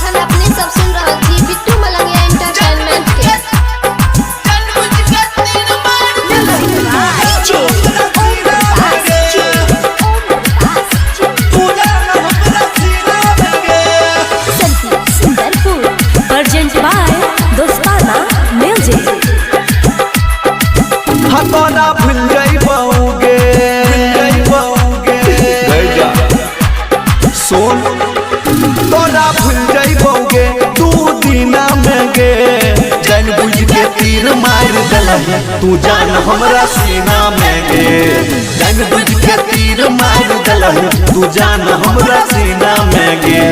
अखन अपने सब सुन रहल छी बिट्टू मलंगिया एंटरटेनमेंट के। Urgent by दोस्ताना म्यूजिक। हतोना भूल जाइबोगे गैजा सुन तोरा भूल जाइबोगे तू दीना में गे जान बुझ के तीर मार दलही तू जान हमरा सीना में गे जान बुझ के तीर मार दलही तू जान हमरा सीना में गे।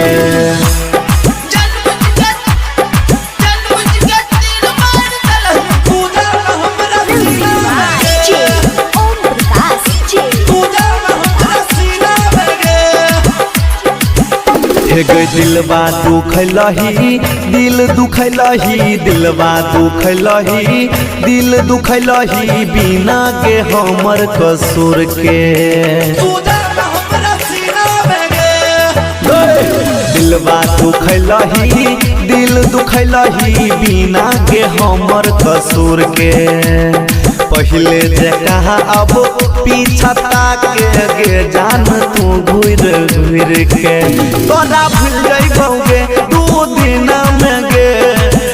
दिलवा दुखलही दिल दुखलही दिलवा दुखलही दिल दुखलही बिना के हमर कसूर के दिलवा दुखलही दिल दुखलही बिना के हमर कसूर के पहले जगह अब पीछा ताके गे जान तू घूर घूर के तोरा भूल जाइबोगे तू दिन में गे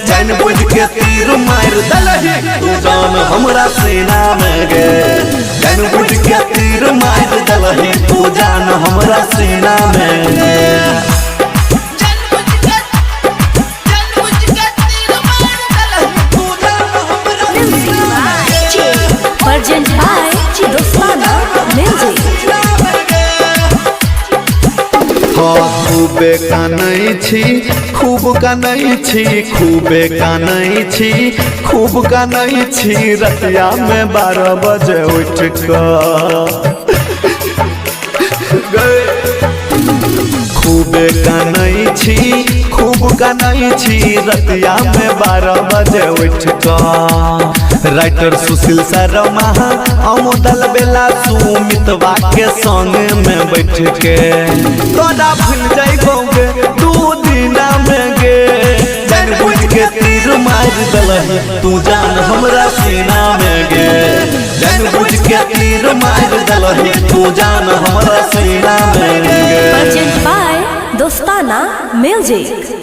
जान बुझ के तीर मार दलही तू जान हमरा सीना में गे जान बुझ के तीर मार दलही तू जान हमरा सीना में गे। Urgent by दोस्ताना म्यूजिक। खूबे कानै छी खूब कानै छी खूबे कानै छी खूब कानै छी रतिया में 12 बजे उठ खूबे कानै छी खूब कानै छी रतिया में 12 बजे उठ राइटर सुशील शर्मा अमुदल बेला सुमितवा के संग में बैठ के तोरा भूल जाइबोगे तू दीना में गे जान बुझ के तीर मार दलही तू जान हमरा सीना में गे जान बुझ के तीर मार दलही तू जान हमरा सीना में गे। Urgent by दोस्ताना म्यूजिक।